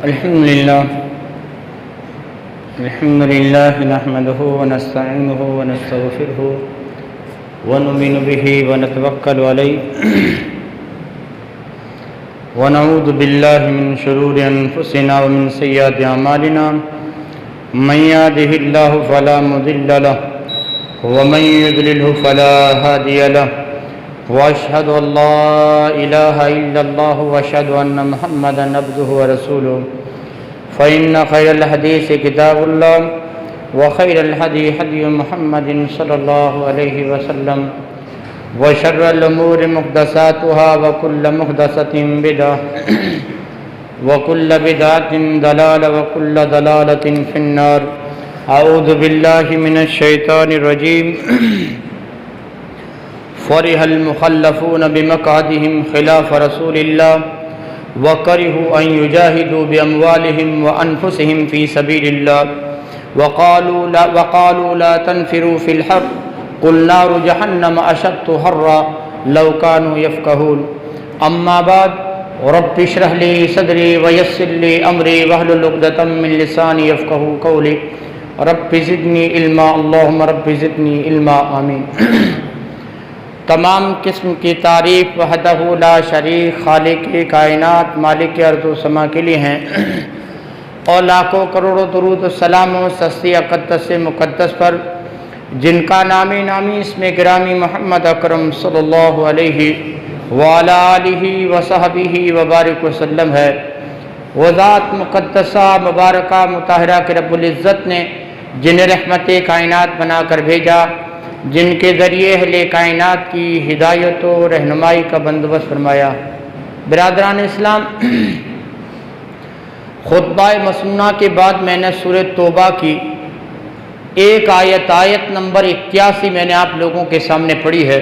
الحمد لله نحمده ونستعينه ونستغفره ونؤمن به ونتوكل عليه ونعوذ بالله من شرور أنفسنا ومن سيئات أعمالنا من يهده الله فلا مضل له ومن يضلله فلا هادي له وأشهد أن لا إله إلا الله وأشهد أن محمدا عبده ورسوله فإن خير الحديث كتاب الله وخير الهدي هدي محمد صلى الله عليه وسلم وشر الأمور محدثاتها وكل محدثة بدعة وكل بدعة ضلالة وكل ضلالة في النار. أعوذ بالله من الشيطان الرجيم. فرح المخلفون بمقعدهم خلاف رسول الله وكرهوا أن يجاهدوا بأموالهم وأنفسهم في سبيل الله وقالوا لا تنفروا في الحر قل نار جهنم أشد حرا لو كانوا يفقهون. أما بعد رب اشرح لي صدري ويسر لي أمري واحلل عقدة من لساني يفقهوا قولي رب زدني علما اللهم رب زدنی علما آمین. تمام قسم کی تعریف وحدہ لا شریک خالق کائنات مالک ارض و سما کے لیے ہیں، اور لاکھوں کروڑوں درود و سلام و سستی اقدس مقدس پر جن کا نامی اس میں گرامی محمد اکرم صلی اللہ علیہ وعلی آلہ وصحبہ وبارک وسلم ہے. وہ ذات مقدسہ مبارکہ مطہرہ کہ رب العزت نے جنہیں رحمت کائنات بنا کر بھیجا، جن کے ذریعے اہل کائنات کی ہدایت و رہنمائی کا بندوبست فرمایا. برادران اسلام، خطبہ مسنونہ کے بعد میں نے سورہ توبہ کی ایک آیت نمبر 81 میں نے آپ لوگوں کے سامنے پڑھی ہے.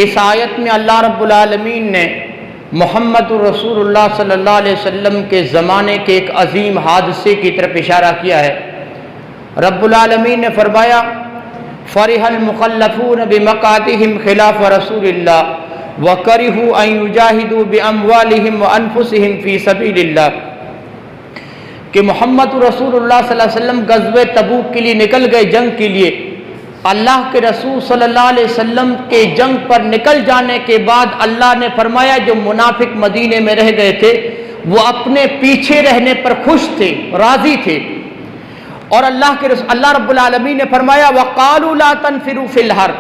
اس آیت میں اللہ رب العالمین نے محمد رسول اللہ صلی اللہ علیہ وسلم کے زمانے کے ایک عظیم حادثے کی طرف اشارہ کیا ہے. رب العالمین نے فرمایا فرح المخلفون بمقعدهم خلاف رسول اللہ وکرہوا ان یجاہدوا باموالہم وانفسہم فی سبیل اللہ، کہ محمد رسول اللہ صلی اللہ علیہ وسلم غزوہ تبوک کے لیے نکل گئے، جنگ کے لیے. اللہ کے رسول صلی اللہ علیہ وسلم کے جنگ پر نکل جانے کے بعد اللہ نے فرمایا جو منافق مدینے میں رہ گئے تھے وہ اپنے پیچھے رہنے پر خوش تھے، راضی تھے. اور اللہ رب العالمین نے فرمایا وَقَالُوا لَا تَنْفِرُوا فِي الْحَرِّ،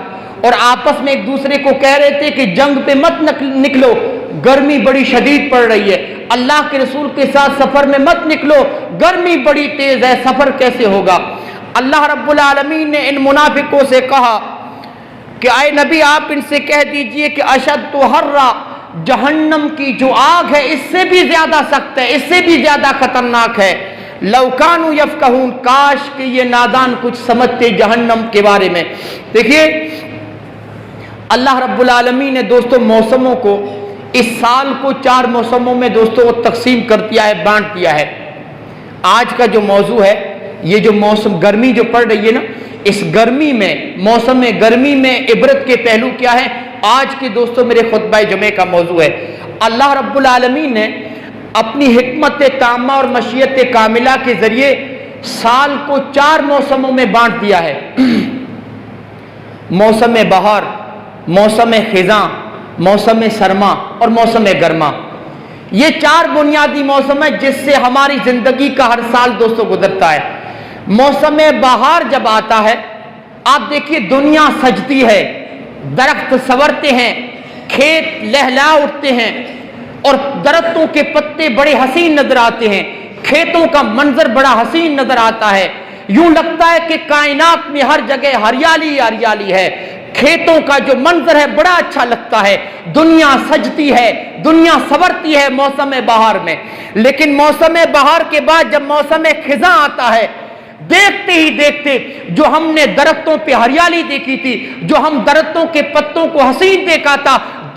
اور آپس میں ایک دوسرے کو کہہ رہے تھے کہ جنگ پہ مت نکلو، گرمی بڑی شدید پڑ رہی ہے. اللہ کے رسول کے ساتھ سفر میں مت نکلو، گرمی بڑی تیز ہے، سفر کیسے ہوگا. اللہ رب العالمین نے ان منافقوں سے کہا کہ اے نبی آپ ان سے کہہ دیجئے کہ اشد حرا، جہنم کی جو آگ ہے اس سے بھی زیادہ سخت ہے، اس سے بھی زیادہ خطرناک ہے. لو کانوا یفقہون، کاش کہ یہ نادان کچھ سمجھتے جہنم کے بارے میں. دیکھیے اللہ رب العالمین نے دوستو موسموں کو، اس سال کو 4 موسموں میں دوستو تقسیم کر دیا ہے، بانٹ دیا ہے. آج کا جو موضوع ہے، یہ جو موسم گرمی جو پڑ رہی ہے نا، اس گرمی میں، موسم گرمی میں عبرت کے پہلو کیا ہے، آج کے دوستو میرے خطبہ جمعہ کا موضوع ہے. اللہ رب العالمین نے اپنی حکمت تامہ اور مشیت کاملہ کے ذریعے سال کو 4 موسموں میں بانٹ دیا ہے. موسم بہار، موسم خزاں، موسم سرما اور موسم گرما. یہ 4 بنیادی موسم ہیں جس سے ہماری زندگی کا ہر سال دوستوں گزرتا ہے. موسم بہار جب آتا ہے آپ دیکھیے دنیا سجتی ہے، درخت سنورتے ہیں، کھیت لہلا اٹھتے ہیں اور درختوں کے پتے بڑے حسین نظر آتے ہیں، کھیتوں کا منظر بڑا حسین نظر آتا ہے. یوں لگتا ہے کہ کائنات میں ہر جگہ ہریالی ہریالی ہے. کھیتوں کا جو منظر ہے بڑا اچھا لگتا ہے، دنیا سجتی ہے، دنیا سنورتی ہے موسم بہار میں. لیکن موسم بہار کے بعد جب موسم خزاں آتا ہے، دیکھتے ہی دیکھتے جو ہم نے درختوں پہ ہریالی دیکھی تھی، جو ہم درختوں کے پتوں کو حسین دیکھا تھا،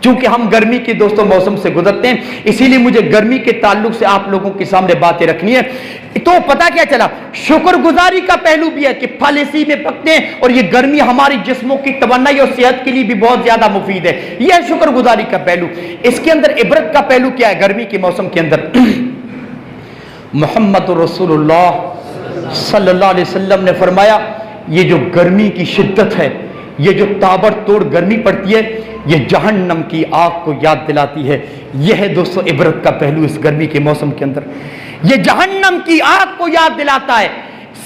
چونکہ ہم گرمی کے دوستوں موسم سے گزرتے ہیں، اسی لیے مجھے گرمی کے تعلق سے آپ لوگوں کے سامنے باتیں رکھنی ہے۔ تو پتہ کیا چلا، شکر گزاری کا پہلو بھی ہے کہ پھل اسی میں پکتے ہیں، اور یہ گرمی ہماری جسموں کی توانائی اور صحت کے لیے بھی بہت زیادہ مفید ہے، یہ ہے شکر گزاری کا پہلو۔ اس کے اندر عبرت کا پہلو کیا ہے؟ گرمی کے موسم کے اندر محمد رسول اللہ صلی اللہ علیہ وسلم نے فرمایا، یہ جو گرمی کی شدت ہے، یہ جو تابڑ توڑ گرمی پڑتی ہے، یہ جہنم کی آگ کو یاد دلاتی ہے۔ یہ ہے دوستو عبرت کا پہلو اس گرمی کے موسم کے اندر، یہ جہنم کی آگ کو یاد دلاتا ہے۔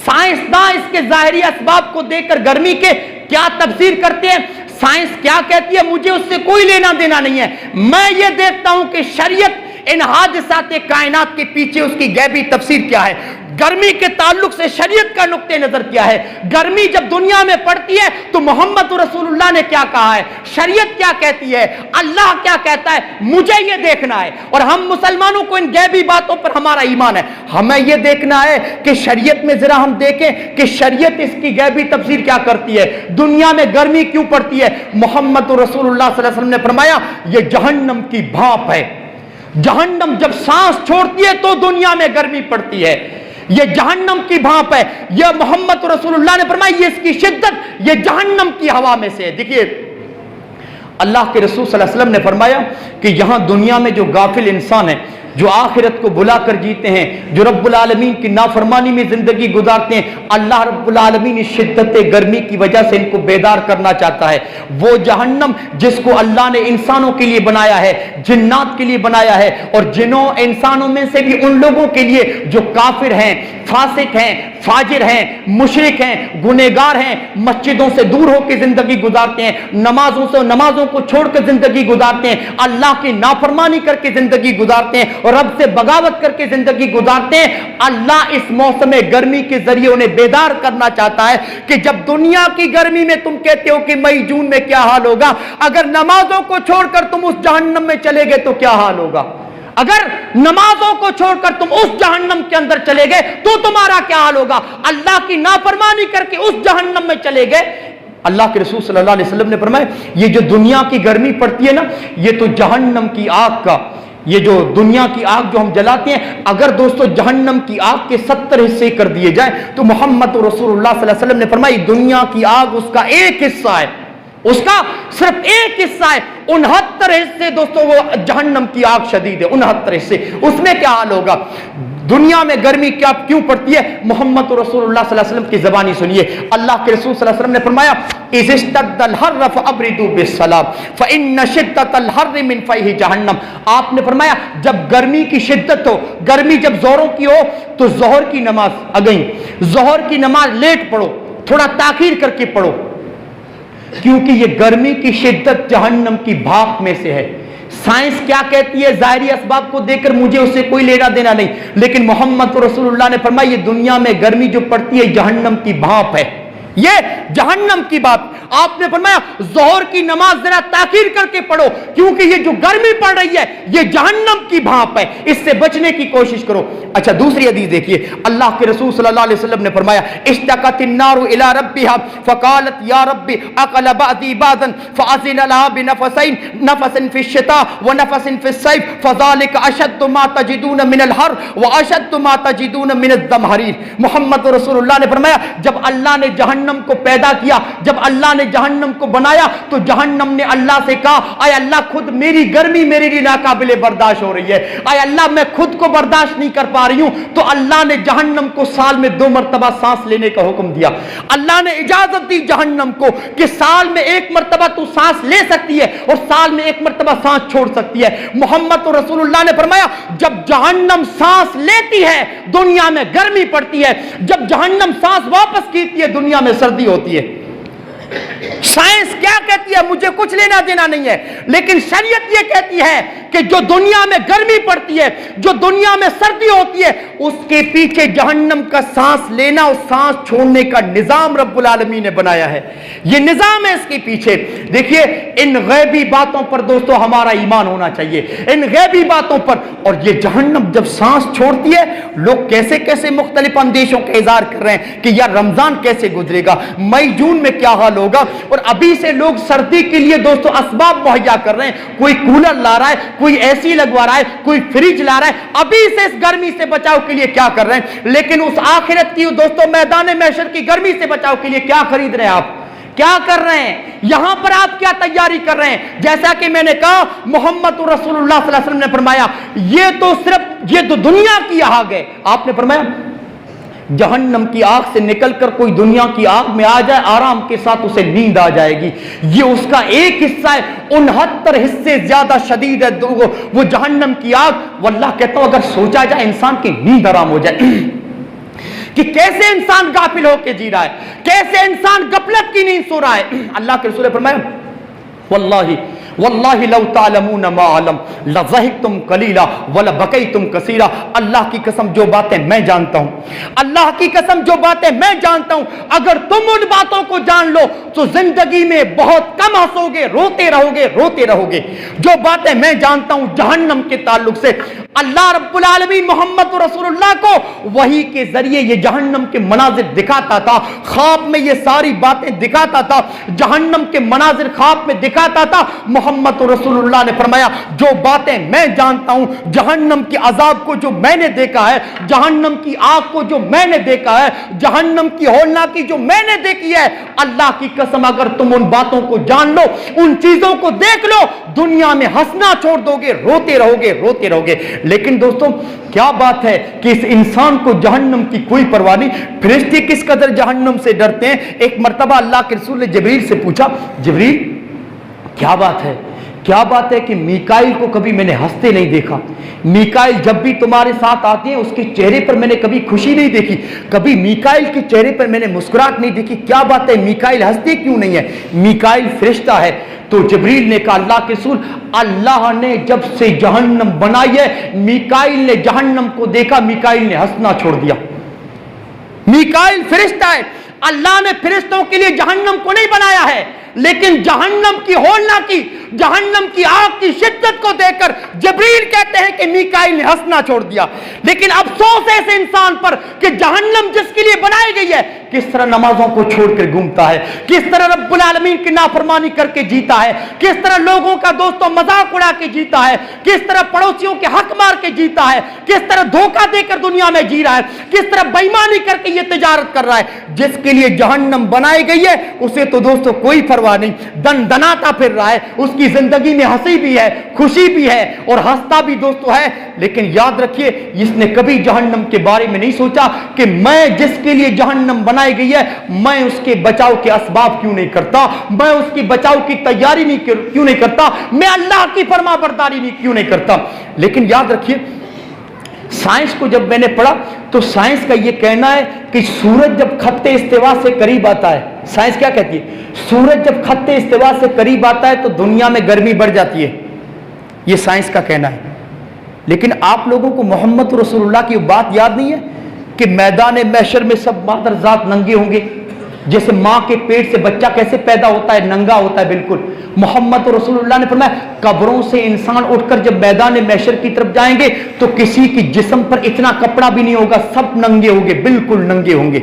سائنسداں اس کے ظاہری اسباب کو دیکھ کر گرمی کے کیا تفسیر کرتے ہیں، سائنس کیا کہتی ہے، مجھے اس سے کوئی لینا دینا نہیں ہے۔ میں یہ دیکھتا ہوں کہ شریعت ان حادثات کائنات کے پیچھے اس کی غیبی تفسیر کیا ہے، گرمی کے تعلق سے شریعت کا نقطہ نظر کیا ہے۔ گرمی جب دنیا میں پڑتی ہے تو محمد رسول اللہ نے کیا کہا ہے، شریعت کیا کہتی ہے، اللہ کیا کہتا ہے، مجھے یہ دیکھنا ہے۔ اور ہم مسلمانوں کو ان غیبی باتوں پر ہمارا ایمان ہے، ہمیں یہ دیکھنا ہے کہ شریعت میں ذرا ہم دیکھیں کہ شریعت اس کی غیبی تفسیر کیا کرتی ہے، دنیا میں گرمی کیوں پڑتی ہے۔ محمد رسول اللہ صلی اللہ علیہ وسلم نے فرمایا، یہ جہنم کی بھاپ ہے، جہنم جب سانس چھوڑتی ہے تو دنیا میں گرمی پڑتی ہے، یہ جہنم کی بھاپ ہے۔ یہ محمد رسول اللہ نے فرمایا، یہ اس کی شدت یہ جہنم کی ہوا میں سے ہے۔ دیکھیے اللہ کے رسول صلی اللہ علیہ وسلم نے فرمایا کہ یہاں دنیا میں جو غافل انسان ہے، جو آخرت کو بلا کر جیتے ہیں، جو رب العالمین کی نافرمانی میں زندگی گزارتے ہیں، اللہ رب العالمین اس شدت گرمی کی وجہ سے ان کو بیدار کرنا چاہتا ہے۔ وہ جہنم جس کو اللہ نے انسانوں کے لیے بنایا ہے، جنات کے لیے بنایا ہے، اور جنوں انسانوں میں سے بھی ان لوگوں کے لیے جو کافر ہیں، فاسق ہیں، فاجر ہیں، مشرک ہیں، گنہگار ہیں، مسجدوں سے دور ہو کے زندگی گزارتے ہیں، نمازوں کو چھوڑ کر زندگی گزارتے ہیں، اللہ کی نافرمانی کر کے زندگی گزارتے ہیں، اور رب سے بغاوت کر کے زندگی گزارتے ہیں۔ اللہ اس موسم گرمی کے ذریعے انہیں بیدار کرنا چاہتا ہے کہ جب دنیا کی گرمی میں تم کہتے ہو کہ مئی جون میں کیا حال ہوگا، اگر نمازوں کو چھوڑ کر تم اس جہنم میں چلے گئے تو کیا حال ہوگا، اگر نمازوں کو چھوڑ کر تم اس جہنم کے اندر چلے گئے تو تمہارا کیا حال ہوگا، اللہ کی نافرمانی کر کے اس جہنم میں چلے گئے۔ اللہ کے رسول صلی اللہ علیہ وسلم نے فرمایا، یہ جو دنیا کی گرمی پڑتی ہے نا، یہ تو جہنم کی آگ کا، یہ جو دنیا کی آگ جو ہم جلاتے ہیں، اگر دوستو جہنم کی آگ کے 70 حصے کر دیے جائیں تو محمد رسول اللہ صلی اللہ علیہ وسلم نے فرمایا، دنیا کی آگ اس کا ایک حصہ ہے، اس کا صرف ایک حصہ ہے، 69 حصے دوستو وہ جہنم کی آگ شدید ہے، 69 حصے، اس میں کیا حال ہوگا۔ دنیا میں گرمی کیوں پڑتی ہے، محمد رسول اللہ صلی اللہ علیہ وسلم کی زبانی سنیے۔ اللہ کے رسول صلی اللہ علیہ وسلم نے فرمایا، اذ اشتد الحر فابردوا بالسلام فان شدت الحر من فیہ جہنم۔ آپ نے فرمایا جب گرمی کی شدت ہو، گرمی جب زوروں کی ہو تو ظہر کی نماز اگئی، ظہر کی نماز لیٹ پڑھو، تھوڑا تاخیر کر کے پڑھو، کیونکہ یہ گرمی کی شدت جہنم کی بھاپ میں سے ہے۔ سائنس کیا کہتی ہے، ظاہری اسباب کو دیکھ کر مجھے اس سے کوئی لینا دینا نہیں، لیکن محمد رسول اللہ نے فرمایا یہ دنیا میں گرمی جو پڑتی ہے جہنم کی بھاپ ہے، یہ جہنم کی بات۔ آپ نے فرمایا ظہر کی نماز ذرا تاخیر کر کے پڑھو، کیونکہ یہ جو گرمی پڑ رہی ہے یہ جہنم کی بھاپ ہے، اس سے بچنے کی کوشش کرو۔ اچھا دوسری حدیث دیکھیے، اللہ کے رسول صلی اللہ علیہ وسلم نے فرمایا، اشتقت النار الى ربها فقالت یا رب اقل بعضی بعضا فاذن لها بنفسین، نفس فی الشتاء ونفس فی الصیف فذلك اشد ما تجدون من الحر واشد ما تجدون من الزمهریر۔ محمد رسول اللہ نے فرمایا جب اللہ نے جہنم کو پیدا کیا، جب اللہ نے جہنم کو بنایا تو جہنم نے اللہ سے کہا، اے اللہ خود میری گرمی میرے لیے ناقابل برداشت ہو رہی ہے، اے اللہ میں خود کو برداشت نہیں کر پا رہی ہوں۔ تو اللہ نے جہنم کو سال میں 2 مرتبہ سانس لینے کا حکم دیا، اللہ نے اجازت دی جہنم کو کہ سال میں 1 مرتبہ تو سانس لے سکتی ہے اور سال میں 1 مرتبہ سانس چھوڑ سکتی ہے۔ محمد رسول اللہ نے فرمایا جب جہنم سانس لیتی ہے دنیا میں گرمی پڑتی ہے، جب جہنم سانس واپس کھینچتی ہے دنیا میں سردی ہوتی ہے۔ سائنس کیا کہتی ہے مجھے کچھ لینا دینا نہیں ہے، لیکن شریعت یہ کہتی ہے کہ جو دنیا میں گرمی پڑتی ہے، جو دنیا میں سردی ہوتی ہے، اس کے پیچھے جہنم کا سانس لینا اور سانس چھوڑنے کا نظام رب العالمین نے بنایا ہے، یہ نظام ہے اس کے پیچھے۔ دیکھیے ان غیبی باتوں پر دوستو ہمارا ایمان ہونا چاہیے، ان غیبی باتوں پر۔ اور یہ جہنم جب سانس چھوڑتی ہے لوگ کیسے کیسے مختلف اندیشوں کا اظہار کر رہے ہیں کہ یار رمضان کیسے گزرے گا، مئی جون میں کیا حال حال ہوگا. اور ابھی سے لوگ سردی کے لیے دوستو اسباب مہیا کر رہے ہیں, کوئی کولر لا رہا ہے, کوئی اے سی لگوا رہا ہے, کوئی فریج لا رہا ہے, ابھی سے اس گرمی سے بچاؤ کے لیے کیا کر رہے ہیں. لیکن اس آخرت کی دوستو میدان محشر کی گرمی سے بچاؤ کے لیے کیا خرید رہے ہیں آپ, کیا کر رہے ہیں, یہاں پر آپ کیا تیاری کر رہے ہیں. جیسا کہ میں نے کہا محمد رسول اللہ صلی اللہ علیہ وسلم نے فرمایا یہ تو دنیا کی آگ ہے. آپ نے فرمایا جہنم کی آگ سے نکل کر کوئی دنیا کی آگ میں آ جائے آرام کے ساتھ اسے نیند آ جائے گی, یہ اس کا ایک حصہ ہے, 69 حصے زیادہ شدید ہے وہ جہنم کی آگ. واللہ کہتا ہوں اگر سوچا جائے انسان کی نیند آرام ہو جائے کہ کیسے انسان غافل ہو کے جی رہا ہے, کیسے انسان غفلت کی نیند سو رہا ہے. اللہ کے رسول نے فرمایا واللہ لو تعلمون ما علم لضحکتم قلیلا ولبکیتم کثیرا. اللہ کی قسم جو باتیں میں جانتا ہوں, اللہ کی قسم جو باتیں میں جانتا ہوں, اگر تم ان باتوں کو جان لو تو زندگی میں بہت کم ہنسو گے, روتے رہو گے. جو باتیں میں جانتا ہوں جہنم کے تعلق سے, اللہ رب العالمین محمد رسول اللہ کو وحی کے ذریعے یہ جہنم کے مناظر دکھاتا تھا, خواب میں یہ ساری باتیں دکھاتا تھا, جہنم کے مناظر خواب میں دکھاتا تھا. محمد رسول اللہ نے فرمایا جو باتیں میں جانتا ہوں, جہنم کے عذاب کو جو میں نے دیکھا ہے, جہنم کی آگ کو جو میں نے دیکھا ہے, جہنم کی ہولناکی جو میں نے دیکھی ہے, اللہ کی قسم اگر تم ان باتوں کو جان لو, ان چیزوں کو دیکھ لو, دنیا میں ہنسنا چھوڑ دو گے, روتے رہو گے. لیکن دوستوں کیا بات ہے کہ اس انسان کو جہنم کی کوئی پرواہ نہیں. فرشتے کس قدر جہنم سے ڈرتے ہیں. ایک مرتبہ اللہ کے رسول نے جبریل سے پوچھا, جبریل کیا بات ہے کہ میکائیل کو کبھی میں نے ہنستے نہیں دیکھا, میکائیل جب بھی تمہارے ساتھ آتے ہیں اس کے چہرے پر میں نے کبھی خوشی نہیں دیکھی, کبھی میکائیل کے چہرے پر میں نے مسکراہٹ نہیں دیکھی, کیا بات ہے میکائیل ہنستے کیوں نہیں ہے, میکائیل فرشتہ ہے. تو جبریل نے کہا اللہ کے رسول اللہ نے جب سے جہنم بنائی ہے میکائیل نے جہنم کو دیکھا, میکائیل نے ہنسنا چھوڑ دیا. میکائیل فرشتہ ہے, اللہ نے فرشتوں کے لیے جہنم کو نہیں بنایا ہے, لیکن جہنم کی ہولناکی, جہنم کی آگ کی شدت کو دیکھ کر جبریل کہتے ہیں کہ میکائیل نے ہنسنا چھوڑ دیا. لیکن افسوس ہے ایسے انسان پر کہ جہنم جس کے لیے بنائی گئی ہے کس طرح نمازوں کو چھوڑ کر گھومتا ہے, کس طرح رب العالمین کی نافرمانی کر کے جیتا ہے, کس طرح لوگوں کا دوستوں مذاق اڑا کے جیتا ہے, کس طرح پڑوسیوں کے حق مار کے جیتا ہے, کس طرح دھوکہ دے کر دنیا میں جی رہا ہے, کس طرح بےایمانی کر کے یہ تجارت کر رہا ہے. جس کے لیے جہنم بنائی گئی ہے اسے تو دوستوں کوئی پرواہ نہیں, دن دناتا پھر رہا ہے, اس کی زندگی میں ہنسی بھی ہے, خوشی بھی ہے اور ہنستا بھی دوستوں ہے. لیکن یاد رکھیے اس نے کبھی جہنم کے بارے میں نہیں سوچا کہ میں جس کے لیے جہنم بنائی گئی ہے میں اس کے بچاؤ کے اسباب کیوں نہیں کرتا, میں اس کی بچاؤ کی تیاری کیوں نہیں کرتا, میں اللہ کی فرما برداری کیوں نہیں کرتا. لیکن یاد رکھیے سائنس کو جب میں نے پڑھا تو سائنس کا یہ کہنا ہے کہ سورج جب خط استوا سے قریب آتا ہے, سائنس کیا کہتی ہے, سورج جب خط استوا سے قریب آتا ہے تو دنیا میں گرمی بڑھ جاتی ہے, یہ سائنس کا کہنا ہے. لیکن آپ لوگوں کو محمد رسول اللہ کی بات یاد نہیں ہے کہ میدان محشر میں سب مادرزاد ننگے ہوں گے, جیسے ماں کے پیٹ سے بچہ کیسے پیدا ہوتا ہے, ننگا ہوتا ہے بالکل. محمد رسول اللہ نے فرمایا قبروں سے انسان اٹھ کر جب میدان محشر کی طرف جائیں گے تو کسی کی جسم پر اتنا کپڑا بھی نہیں ہوگا, سب ننگے ہوں گے, بالکل ننگے ہوں گے.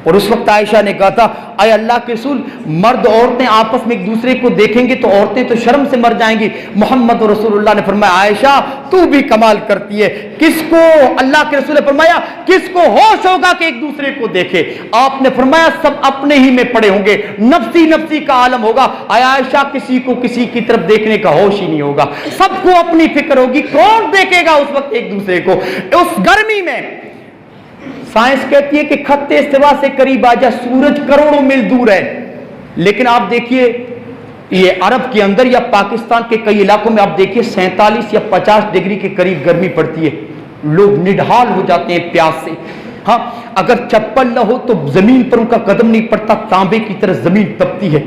اور اس وقت عائشہ نے کہا تھا اے اللہ کے رسول مرد عورتیں آپس میں ایک دوسرے کو دیکھیں گے تو عورتیں تو شرم سے مر جائیں گی. محمد رسول اللہ نے فرمایا عائشہ تو بھی کمال کرتی ہے, کس کو, اللہ کے رسول نے فرمایا کس کو ہوش ہوگا کہ ایک دوسرے کو دیکھے. آپ نے فرمایا سب اپنے ہی میں پڑے ہوں گے, نفسی نفسی کا عالم ہوگا. اے عائشہ کسی کو کسی کی طرف دیکھنے کا ہوش ہی نہیں ہوگا, سب کو اپنی فکر ہوگی, کون دیکھے گا اس وقت ایک دوسرے کو اس گرمی میں. سائنس کہتی ہے کہ خط استوا سے قریب آ جائے, سورج کروڑوں میل دور ہے. لیکن آپ دیکھیے یہ عرب کے اندر یا پاکستان کے کئی علاقوں میں آپ دیکھیے 47 یا 50 ڈگری کے قریب گرمی پڑتی ہے, لوگ نڈھال ہو جاتے ہیں پیاس سے. ہاں اگر چپل نہ ہو تو زمین پر ان کا قدم نہیں پڑتا, تانبے کی طرح زمین تپتی ہے.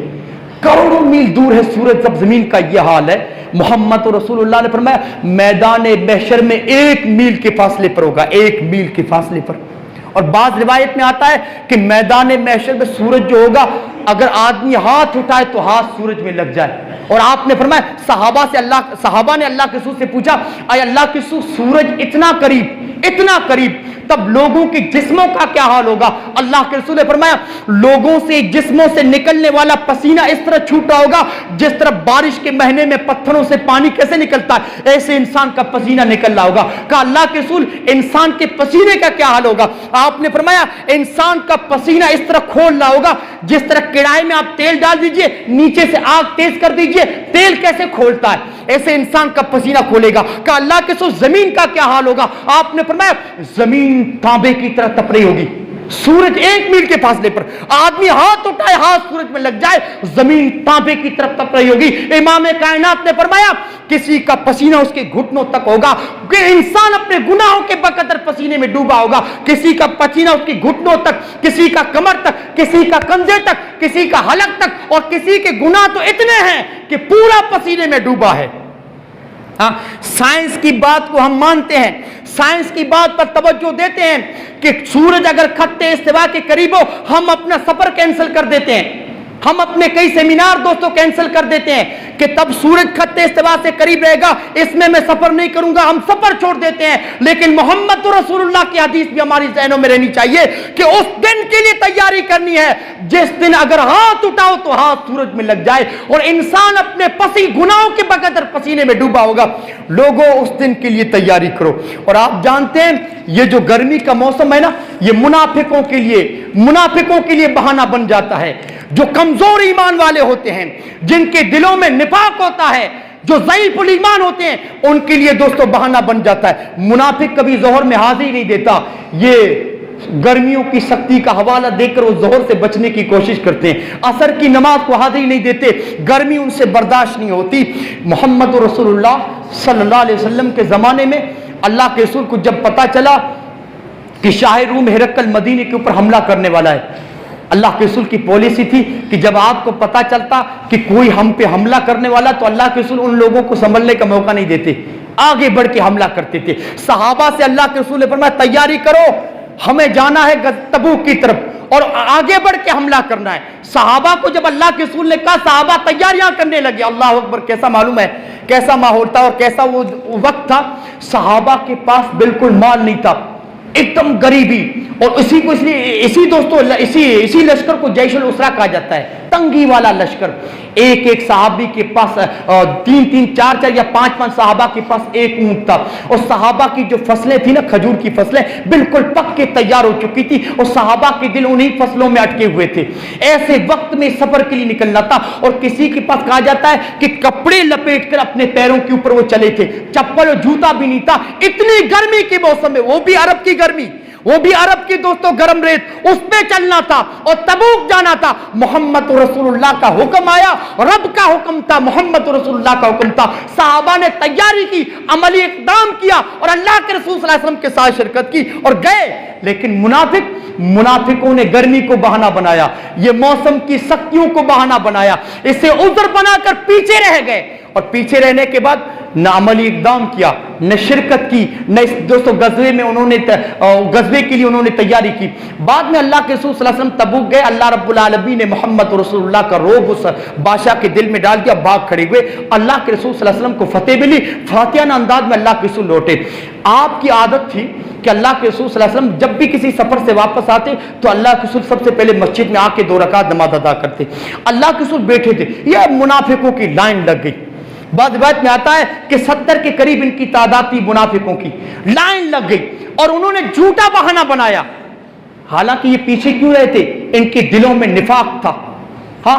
کروڑوں میل دور ہے سورج جب زمین کا یہ حال ہے. محمد رسول اللہ نے فرمایا میدان محشر میں 1 میل کے فاصلے پر ہوگا, 1 میل کے فاصلے پر. اور بعض روایت میں آتا ہے کہ میدان محشر میں سورج جو ہوگا اگر آدمی ہاتھ اٹھائے تو ہاتھ سورج میں لگ جائے, اور آپ نے فرمایا صحابہ نے اللہ کے رسول سے پوچھا اے اللہ کے رسول سورج اتنا قریب تب لوگوں کے جسموں کا کیا حال ہوگا؟ اللہ کے رسول نے فرمایا لوگوں سے جسموں سے نکلنے والا پسینہ اس طرح چھوٹا ہوگا جس طرح بارش کے مہینے میں پتھروں سے پانی کیسے نکلتا ہے ایسے انسان کا پسینہ نکل رہا ہوگا۔ کہا اللہ کے رسول انسان کے پسینے کا کیا حال ہوگا؟ آپ نے فرمایا انسان کا پسینہ اس طرح کھول رہا ہوگا جس طرح کڑائی میں آپ تیل ڈال دیجئے نیچے سے آگ تیز کر دیجئے تیل کیسے کھولتا ہے ایسے انسان کا پسینہ کھولے گا۔ کہا اللہ کے رسول زمین کا کیا حال ہوگا؟ آپ نے فرمایا زمین تانبے کی طرح تپ رہی ہوگی، سورج 1 میل کے فاصلے پر، آدمی ہاتھ اٹھائے ہاتھ سورج میں لگ جائے زمین تانبے کی طرف تپ رہی ہوگی۔ امام کائنات نے فرمایا کسی کا پسینہ اس کے گھٹنوں تک ہوگا کہ انسان اپنے گناہوں کے بقدر پسینے میں ڈوبا ہوگا، کسی کا پسینہ اس کے گھٹنوں تک، کسی کا کمر تک، کسی کا کندھے تک، کسی کا حلق تک، اور کسی کے گناہ تو اتنے ہیں کہ پورا پسینے میں ڈوبا ہے۔ ہاں سائنس کی بات کو ہم مانتے ہیں، سائنس کی بات پر توجہ دیتے ہیں کہ سورج اگر خط استوا کے قریب ہو ہم اپنا سفر کینسل کر دیتے ہیں، ہم اپنے کئی سیمینار دوستوں کینسل کر دیتے ہیں کہ تب سورج خط استوا سے قریب رہے گا اس میں سفر نہیں کروں گا، ہم سفر چھوڑ دیتے ہیں۔ لیکن محمد رسول اللہ کی حدیث بھی ہماری ذہنوں میں رہنی چاہیے کہ اس دن کے لیے تیاری کرنی ہے جس دن اگر ہاتھ اٹھاؤ تو ہاتھ سورج میں لگ جائے اور انسان اپنے گناہوں کے بقدر پسینے میں ڈوبا ہوگا۔ لوگوں اس دن کے لیے تیاری کرو۔ اور آپ جانتے ہیں یہ جو گرمی کا موسم ہے نا یہ منافقوں کے لیے بہانہ بن جاتا ہے۔ جو کمزور ایمان والے ہوتے ہیں جن کے دلوں میں نفاق ہوتا ہے، جو ضعیف الایمان ہوتے ہیں ان کے لیے دوستو بہانہ بن جاتا ہے۔ منافق کبھی ظہر میں حاضری نہیں دیتا، یہ گرمیوں کی سختی کا حوالہ دے کر وہ ظہر سے بچنے کی کوشش کرتے ہیں، عصر کی نماز کو حاضری نہیں دیتے، گرمی ان سے برداشت نہیں ہوتی۔ محمد رسول اللہ صلی اللہ علیہ وسلم کے زمانے میں اللہ کے رسول کو جب پتا چلا کہ شاہ روم ہرقل مدینے کے اوپر حملہ کرنے والا ہے، اللہ کے رسول کی پالیسی تھی کہ جب آپ کو پتا چلتا کہ کوئی ہم پہ حملہ کرنے والا تو اللہ کے رسول ان لوگوں کو سنبھلنے کا موقع نہیں دیتے، آگے بڑھ کے حملہ کرتے تھے۔ صحابہ سے اللہ کے رسول نے فرمایا تیاری کرو، ہمیں جانا ہے تبوک کی طرف اور آگے بڑھ کے حملہ کرنا ہے۔ صحابہ کو جب اللہ کے رسول نے کہا صحابہ تیاریاں کرنے لگے، اللہ اکبر، کیسا معلوم ہے کیسا ماحول تھا اور کیسا وہ وقت تھا۔ صحابہ کے پاس بالکل مال نہیں تھا، ایک دم غریبی، اور اسی لشکر کو جیش الاسرا کہا جاتا ہے، تنگی والا لشکر۔ ایک صحابی کے پاس 3 4 یا 5 صحابہ کے پاس ایک اونٹ تھا، اور صحابہ کی جو فصلیں تھی نا کھجور کی فصلیں بالکل پک کے تیار ہو چکی تھی اور صحابہ کے دل انہی فصلوں میں اٹکے ہوئے تھے۔ ایسے وقت میں سفر کے لیے نکلنا تھا اور کسی کے پاس کہا جاتا ہے کہ کپڑے لپیٹ کر اپنے پیروں کے اوپر وہ چلے تھے، چپل اور جوتا بھی نہیں تھا، اتنی گرمی کے موسم میں، وہ بھی عرب کی گرمی، وہ بھی عرب کی دوستوں گرم ریت، اس پہ چلنا تھا اور تبوک جانا تھا۔ محمد رسول اللہ کا حکم آیا، رب کا حکم تھا، محمد رسول اللہ کا حکم تھا۔ صحابہ نے تیاری کی، عملی اقدام کیا اور اللہ کے رسول صلی اللہ علیہ وسلم کے ساتھ شرکت کی اور گئے۔ لیکن منافقوں نے گرمی کو بہانہ بنایا، یہ موسم کی سختیوں کو بہانہ بنایا، اسے عذر بنا کر پیچھے رہ گئے، اور پیچھے رہنے کے بعد نہ عملی اقدام کیا، نہ شرکت کی، نہ اس دوستو غزوے کے لیے انہوں نے تیاری کی۔ بعد میں اللہ کے رسول صلی اللہ علیہ وسلم تبوک گئے، اللہ رب العالمین نے محمد رسول اللہ کا رعب اس بادشاہ کے دل میں ڈال دیا، بھاگ کھڑے ہوئے، اللہ کے رسول صلی اللہ علیہ وسلم کو فتح ملی، فاتحانہ انداز میں اللہ کے رسول لوٹے۔ آپ کی عادت تھی کہ اللہ کے رسول صلی اللہ علیہ وسلم جب بھی کسی سفر سے واپس آتے تو اللہ کے رسول سب سے پہلے مسجد میں آ کے 2 رکعت نماز ادا کرتے۔ اللہ کے رسول بیٹھے تھے، یہ منافقوں کی لائن لگ گئی۔ بعض روایت میں آتا ہے کہ 70 کے قریب ان کی تعداد تھی، منافقوں کی لائن لگ گئی اور انہوں نے جھوٹا بہانہ بنایا، حالانکہ یہ پیچھے کیوں رہے تھے، ان کے دلوں میں نفاق تھا۔ ہاں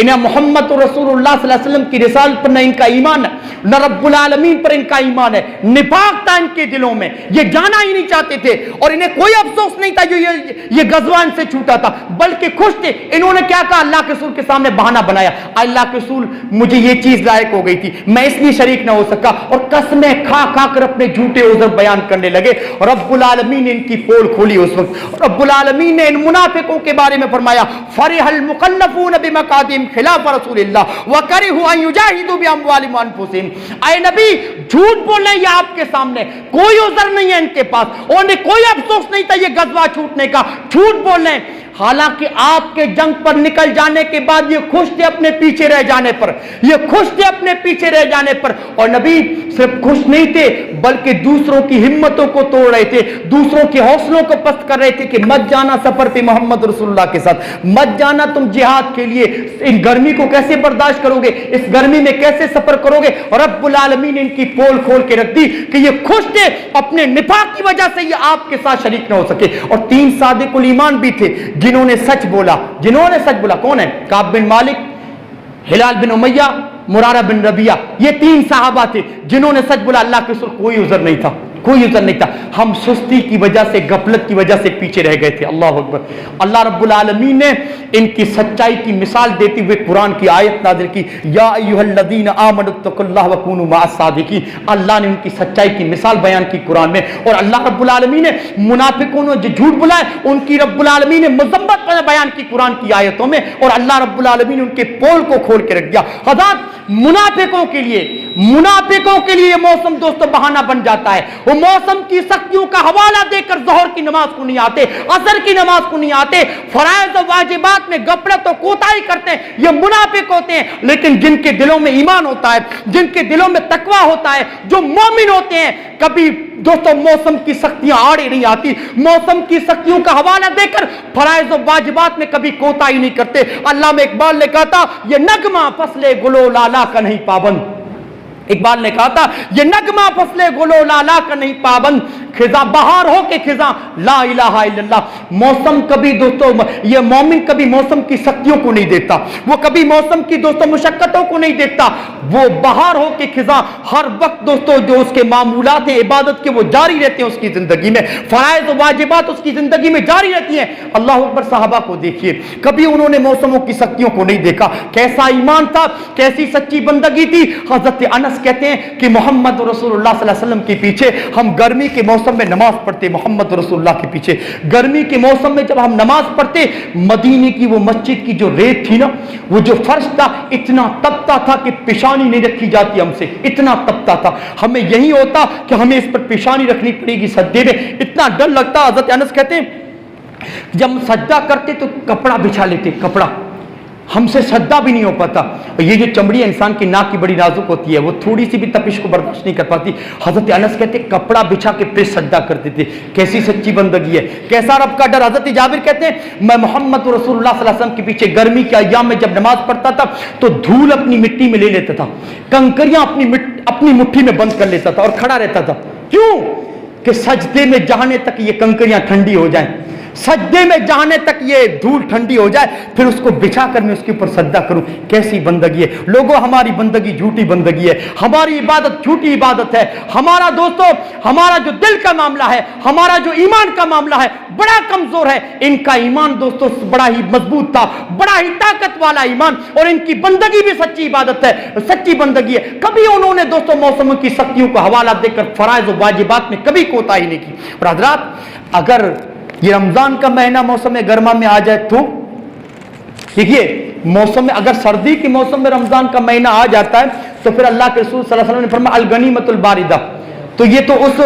انہیں محمد رسول اللہ صلی اللہ علیہ وسلم کی رسالت پر نہ ان کا ایمان ہے، نہ رب العالمین پر ان کا ایمان ہے، نفاق تھا ان کے دلوں میں، یہ جانا ہی نہیں چاہتے تھے اور انہیں کوئی افسوس نہیں تھا جو یہ غزوہ ان سے چھوٹا تھا، بلکہ خوش تھے۔ انہوں نے کیا کہا، اللہ کے رسول کے سامنے بہانہ بنایا، اللہ کے رسول مجھے یہ چیز لائق ہو گئی تھی، میں اس لیے شریک نہ ہو سکا، اور قسمیں کھا کھا کر اپنے جھوٹے عذر بیان کرنے لگے۔ رب العالمین نے ان کی پول کھولی اس وقت، رب العالمین نے ان منافقوں کے بارے میں فرمایا فرح المخلفون بمقعدہم خلاف رسول اللہ وکرہوا ان یجاہدوا باموالہم وانفسہم۔ اے نبی جھوٹ بول رہے ہیں یہ آپ کے سامنے، کوئی عذر نہیں ہے ان کے پاس، اور انہیں کوئی افسوس نہیں تھا یہ غزوہ چھوٹنے کا، جھوٹ بول رہے ہیں، حالانکہ آپ کے جنگ پر نکل جانے کے بعد یہ خوش تھے اپنے پیچھے رہ جانے پر، یہ خوش تھے اپنے پیچھے رہ جانے پر، اور نبی صرف خوش نہیں تھے بلکہ دوسروں کی ہمتوں کو توڑ رہے تھے، دوسروں کے حوصلوں کو پست کر رہے تھے کہ مت جانا سفر پہ محمد رسول اللہ کے ساتھ، مت جانا تم جہاد کے لیے، ان گرمی کو کیسے برداشت کرو گے، اس گرمی میں کیسے سفر کرو گے؟ اور رب العالمین نے ان کی پول کھول کے رکھ دی کہ یہ خوش تھے اپنے نفاق کی وجہ سے یہ آپ کے ساتھ شریک نہ ہو سکے۔ اور 3 صادق الایمان بھی تھے جنہوں نے سچ بولا، کون ہے؟ کعب بن مالک، ہلال بن امیہ، مرارہ بن ربیعہ، یہ 3 صحابہ تھے جنہوں نے سچ بولا۔ اللہ کے رسول کوئی عذر نہیں تھا، کوئی عذر نہیں تھا، ہم سستی کی وجہ سے، غفلت کی وجہ سے پیچھے رہ گئے تھے۔ اللہ اکبر۔ اللہ رب العالمین نے ان کی سچائی کی مثال دیتے ہوئے قرآن کی آیت نازل کی، یا ایھا الذین آمنوا اتقوا اللہ وکونوا مع الصادقین۔ اللہ نے ان کی سچائی کی مثال بیان کی قرآن میں، اور اللہ رب العالمین نے منافقوں نے جو جھوٹ بلائے ان کی رب العالمین نے مذمت بیان کی قرآن کی آیتوں میں، اور اللہ رب العالمین نے ان کے پول کو کھول کے رکھ دیا۔ حضرات منافقوں کے لیے یہ موسم دوستو بہانہ بن جاتا ہے، وہ موسم کی سختیوں کا حوالہ دے کر ظہر کی نماز کو نہیں آتے، عصر کی نماز کو نہیں آتے، فرائض و واجبات میں غفلت و کوتاہی کرتے ہیں، یہ منافق ہوتے ہیں۔ لیکن جن کے دلوں میں ایمان ہوتا ہے، جن کے دلوں میں تقویٰ ہوتا ہے، جو مومن ہوتے ہیں، کبھی دوستو موسم کی سختیاں آڑے نہیں آتی، موسم کی سختیوں کا حوالہ دے کر فرائض و واجبات میں کبھی کوتاہی نہیں کرتے۔ علامہ اقبال نے کہا تھا یہ نغمہ فصل گلو لالا کا نہیں پابند، اقبال نے کہا تھا یہ نغمہ فصل گلو لالا کا نہیں پابند، خزاں بہار ہو کے خزاں لا الہ الا اللہ۔ موسم کبھی دوستو، یہ مومن کبھی موسم کی سختیوں کو نہیں دیکھتا، وہ کبھی موسم کی دوستو مشقتوں کو نہیں دیکھتا، وہ بہار ہو کے خزاں ہر وقت دوستو جو اس کے معمولات ہیں عبادت کے وہ جاری رہتے ہیں اس کی زندگی میں، فرائض و واجبات اس کی زندگی میں جاری رہتی ہیں۔ اللہ اکبر۔ صحابہ کو دیکھیے، کبھی انہوں نے موسموں کی سختیوں کو نہیں دیکھا، کیسا ایمان تھا، کیسی سچی بندگی تھی۔ حضرت انس کہتے ہیں کہ محمد رسول اللہ صلی اللہ علیہ وسلم کے پیچھے ہم گرمی کے موسم میں نماز پڑھتے، محمد رسول اللہ کے پیچھے گرمی کے موسم میں جب ہم نماز پڑھتے، مدینے کی وہ مسجد کی جو ریت تھی نا، وہ جو فرش تھا اتنا تپتا تھا کہ پیشانی نہیں رکھی جاتی ہم سے، اتنا تپتا تھا، ہمیں یہی ہوتا کہ ہمیں اس پر پیشانی رکھنی پڑے گی سجدے میں، اتنا ڈر لگتا۔ حضرت انس کہتے ہیں جب ہم سجدہ کرتے تو کپڑا بچھا لیتے، کپڑا، ہم سے سجدہ بھی نہیں ہو پاتا۔ یہ جو چمڑی انسان کی ناک کی بڑی نازک ہوتی ہے، وہ تھوڑی سی بھی تپش کو برداشت نہیں کر پاتی۔ حضرت انس کہتے ہیں کپڑا بچھا کے پھر سجدہ کرتے تھے، کیسی سچی بندگی ہے، کیسا رب کا ڈر۔ حضرت جابر کہتے ہیں میں محمد رسول اللہ صلی اللہ علیہ وسلم کے پیچھے گرمی کے ایام میں جب نماز پڑھتا تھا تو دھول اپنی مٹی میں لے لیتا تھا، کنکریاں اپنی مٹھی میں بند کر لیتا تھا اور کھڑا رہتا تھا، کیوں کہ سجدے میں جانے تک یہ کنکریاں ٹھنڈی ہو جائیں، سجدے میں جانے تک یہ دھول ٹھنڈی ہو جائے، پھر اس کو بچھا کر میں اس کے اوپر سجدہ کروں۔ کیسی بندگی ہے لوگوں، ہماری بندگی جھوٹی بندگی ہے، ہماری عبادت جھوٹی عبادت ہے، ہمارا دوستو ہمارا جو دل کا معاملہ ہے، ہمارا جو ایمان کا معاملہ ہے بڑا کمزور ہے۔ ان کا ایمان دوستو بڑا ہی مضبوط تھا، بڑا ہی طاقت والا ایمان، اور ان کی بندگی بھی سچی عبادت ہے، سچی بندگی ہے۔ کبھی انہوں نے دوستو موسموں کی سختیوں کو حوالہ دے کر فرائض و واجبات میں کبھی کوتاہی نہیں کی۔ اور حضرات اگر یہ رمضان کا مہینہ موسم گرما میں آ جائے تو دیکھیے، موسم میں اگر سردی کے موسم میں رمضان کا مہینہ آ جاتا ہے تو پھر اللہ کے رسول صلی اللہ علیہ وسلم نے فرمایا الغنیمت الباردہ، تو یہ تو اس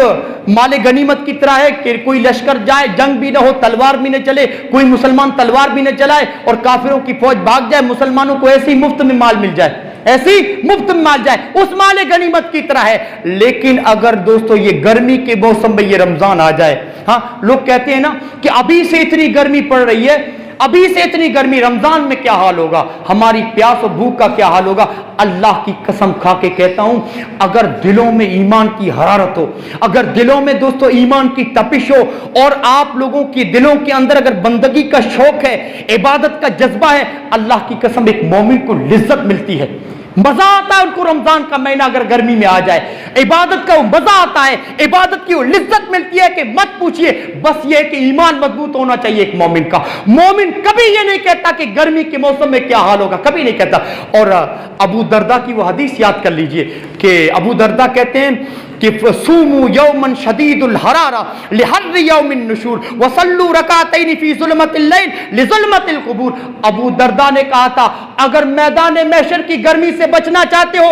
مال غنیمت کی طرح ہے کہ کوئی لشکر جائے، جنگ بھی نہ ہو، تلوار بھی نہ چلے، کوئی مسلمان تلوار بھی نہ چلائے اور کافروں کی فوج بھاگ جائے، مسلمانوں کو ایسی مفت میں مال مل جائے، ایسی مفت میں مال جائے، اس مال غنیمت کی طرح ہے۔ لیکن اگر دوستو یہ گرمی کے موسم میں یہ رمضان آ جائے، ہاں لوگ کہتے ہیں نا کہ ابھی سے اتنی گرمی پڑ رہی ہے، ابھی سے اتنی گرمی، رمضان میں کیا حال ہوگا، ہماری پیاس اور بھوک کا کیا حال ہوگا۔ اللہ کی قسم کھا کے کہتا ہوں، اگر دلوں میں ایمان کی حرارت ہو، اگر دلوں میں دوستو ایمان کی تپش ہو، اور آپ لوگوں کی دلوں کے اندر اگر بندگی کا شوق ہے، عبادت کا جذبہ ہے، اللہ کی قسم ایک مومن کو لذت ملتی ہے، مزہ آتا ہے ان کو۔ رمضان کا مہینہ اگر گرمی میں آ جائے، عبادت کا وہ مزہ آتا ہے، عبادت کی وہ لذت ملتی ہے کہ مت پوچھئے۔ بس یہ ہے کہ ایمان مضبوط ہونا چاہیے ایک مومن کا۔ مومن کبھی یہ نہیں کہتا کہ گرمی کے موسم میں کیا حال ہوگا، کبھی نہیں کہتا۔ اور ابو دردہ کی وہ حدیث یاد کر لیجئے کہ ابو دردہ کہتے ہیں کہ صوموا یوما شدید الحرارہ لحر یوم النشور وصلوا رکعتین فی ظلمۃ اللیل لظلمۃ القبور۔ ابو دردہ نے کہا تھا اگر میدان محشر کی گرمی سے بچنا چاہتے ہو،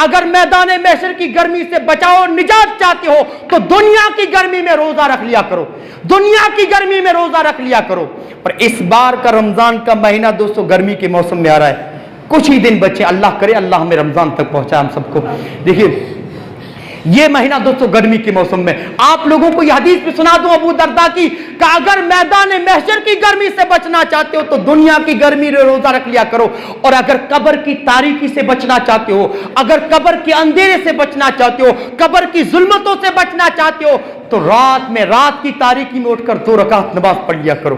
اگر میدان محشر کی گرمی سے بچاؤ، نجات چاہتے ہو، تو دنیا کی گرمی میں روزہ رکھ لیا کرو، دنیا کی گرمی میں روزہ رکھ لیا کرو۔ اور اس بار کا رمضان کا مہینہ دوستو گرمی کے موسم میں آ رہا ہے، کچھ ہی دن بچے، اللہ کرے اللہ ہمیں رمضان تک پہنچا ہم سب کو۔ دیکھیے یہ مہینہ دوستو گرمی کے موسم میں، آپ لوگوں کو یہ حدیث بھی سنا دوں ابو درداء کی، کہ اگر میدان محشر کی گرمی سے بچنا چاہتے ہو تو دنیا کی گرمی روزہ رکھ لیا کرو، اور اگر قبر کی تاریکی سے بچنا چاہتے ہو، اگر قبر کے اندھیرے سے بچنا چاہتے ہو، قبر کی ظلمتوں سے بچنا چاہتے ہو تو رات کی تاریکی میں اٹھ کر 2 رکعت نماز پڑھ لیا کرو۔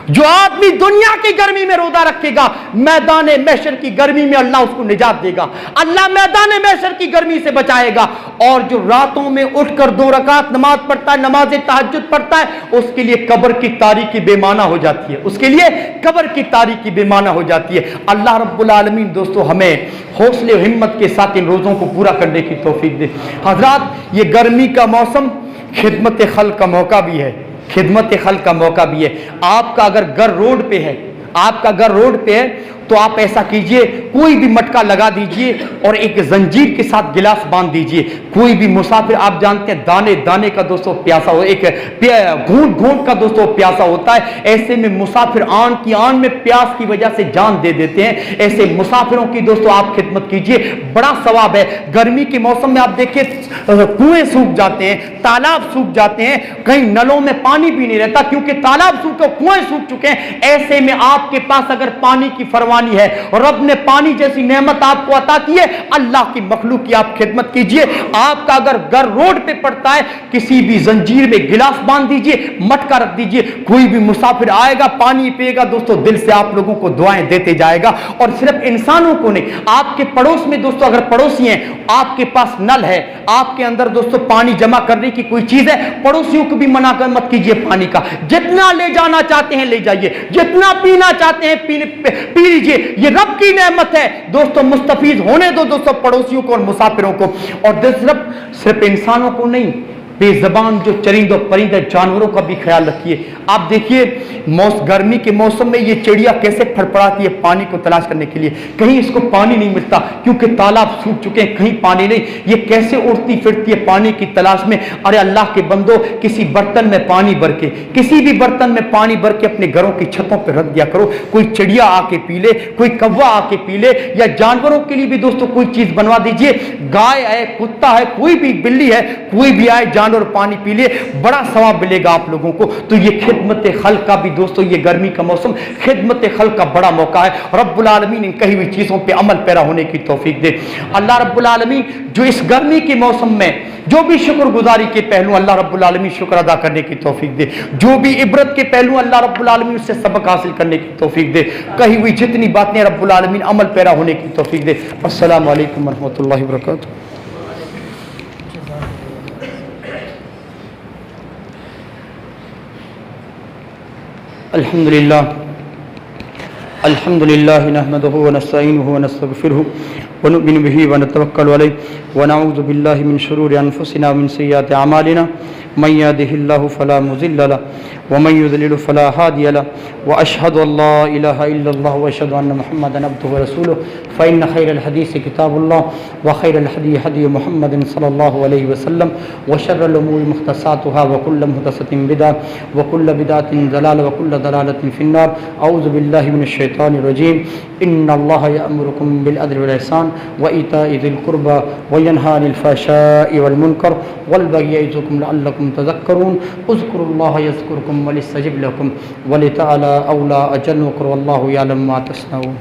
جو آدمی دنیا کی گرمی میں روزہ رکھے گا، میدان محشر کی گرمی میں اللہ اس کو نجات دے گا، اللہ میدان محشر کی گرمی سے بچائے گا۔ اور جو راتوں میں اٹھ کر 2 رکعت نماز پڑھتا ہے، نماز تہجد پڑھتا ہے، اس کے لیے قبر کی تاریکی بے معنی ہو جاتی ہے، اس کے لیے قبر کی تاریکی بے معنی ہو جاتی ہے۔ اللہ رب العالمین دوستو ہمیں حوصلے و ہمت کے ساتھ ان روزوں کو پورا کرنے کی توفیق دے۔ حضرات یہ گرمی کا موسم خدمت خلق کا موقع بھی ہے، خدمت خلق کا موقع بھی ہے۔ آپ کا اگر گھر روڈ پہ ہے، آپ کا گھر روڈ پہ ہے تو آپ ایسا کیجئے، کوئی بھی مٹکا لگا دیجئے اور ایک زنجیر کے ساتھ گلاس باندھ دیجئے۔ کوئی بھی مسافر، آپ جانتے ہیں دانے دانے کا دوستو پیاسا ہو، ایک گھونٹ گھونٹ کا دوستو پیاسا ہوتا ہے، ایسے میں مسافر آن کی آن میں پیاس کی وجہ سے جان دے دیتے ہیں۔ ایسے مسافروں کی دوستو آپ خدمت کیجئے، بڑا ثواب ہے۔ گرمی کے موسم میں آپ دیکھیں کنویں سوکھ جاتے ہیں، تالاب سوکھ جاتے ہیں، کہیں نلوں میں پانی بھی نہیں رہتا کیونکہ تالاب سوکھ کنویں سوکھ چکے ہیں۔ ایسے میں آپ کے پاس اگر پانی کی فروانی ہے، رب نے پانی جیسی نعمت آپ کو عطا کی ہے، اللہ کی مخلوق کی آپ خدمت کیجئے۔ آپ کا اگر گھر روڈ پہ پڑتا ہے، کسی بھی زنجیر میں گلاس باندھ دیجئے، مٹکا رکھ دیجئے، کوئی بھی مسافر آئے گا پانی پیے گا، دوستو دل سے آپ لوگوں کو دعائیں دیتے جائے گا۔ اور صرف انسانوں کو نہیں، آپ کے پڑوس میں دوستو اگر پڑوسی ہیں، آپ کے پاس نل ہے، آپ کے اندر دوستو پانی جمع کرنے کی کوئی چیز ہے، پڑوسیوں کو بھی منع مت کیجئے پانی کا، جتنا لے جانا چاہتے ہیں لے جائیے، جتنا پینا چاہتے ہیں پی لیجئے، یہ رب کی نعمت ہے دوستو، مستفید ہونے دو دوستو پڑوسیوں کو اور مسافروں کو۔ اور صرف انسانوں کو نہیں، بے زبان جو چرند و پرند جانوروں کا بھی خیال رکھیے۔ آپ دیکھیے گرمی کے موسم میں یہ چڑیا کیسے پھڑپڑاتی ہے پانی کو تلاش کرنے کے لیے، کہیں اس کو پانی نہیں ملتا کیونکہ تالاب سوکھ چکے ہیں، کہیں پانی نہیں، یہ کیسے اڑتی پھرتی ہے پانی کی تلاش میں۔ ارے اللہ کے بندو، کسی برتن میں پانی بھر کے، کسی بھی برتن میں پانی بھر کے اپنے گھروں کی چھتوں پہ رکھ دیا کرو، کوئی چڑیا آ کے پی لے، کوئی کوا آ کے پی لے، یا جانوروں کے لیے بھی دوستو کوئی چیز بنوا دیجئے، گائے ہے، کتا ہے، کوئی بھی بلی ہے، کوئی بھی آئے جانور پانی پی لے، بڑا ثواب ملے گا آپ لوگوں کو۔ تو یہ خدمت خلق کا بھی دوستو، یہ گرمی کا موسم خدمت خلق کا بڑا موقع ہے۔ رب العالمین ان کہی ہوئی چیزوں پہ عمل پیرا ہونے کی توفیق دے۔ اللہ رب العالمین جو اس گرمی کے موسم میں جو بھی شکر گزاری کے پہلو، اللہ رب العالمین شکر ادا کرنے کی توفیق دے، جو بھی عبرت کے پہلو اللہ رب العالمین اس سے سبق حاصل کرنے کی توفیق دے، کہی ہوئی جتنی باتیں رب العالمین عمل پیرا ہونے کی توفیق دے۔ السلام علیکم ورحمۃ اللہ وبرکاتہ۔ الحمد لله نحمده ونستعينه ونستغفره ونؤمن به ونتوكل عليه ونعوذ بالله من شرور أنفسنا ومن سيئات أعمالنا من يهده الله فلا مضل له ومن يضلل فلا هادي له وأشهد أن لا إله إلا الله وأشهد أن محمدا عبده ورسوله فإن خير الحديث كتاب الله وخير الهدي هدي محمد صلى الله عليه وسلم وشر الأمور محدثاتها وكل محدثة بدعة وكل بدعة ضلالة وكل ضلالة في النار أعوذ بالله من الشيطان الرجيم إن الله يأمركم بالعدل والإحسان وإيتاء ذي القربى وينهى عن الفحشاء والمنكر والبغي يعظكم لعلكم تذكرون اذكروا الله يذكركم وليستجب لكم ولتعالى أولى أجل والله يعلم ما تصنعون۔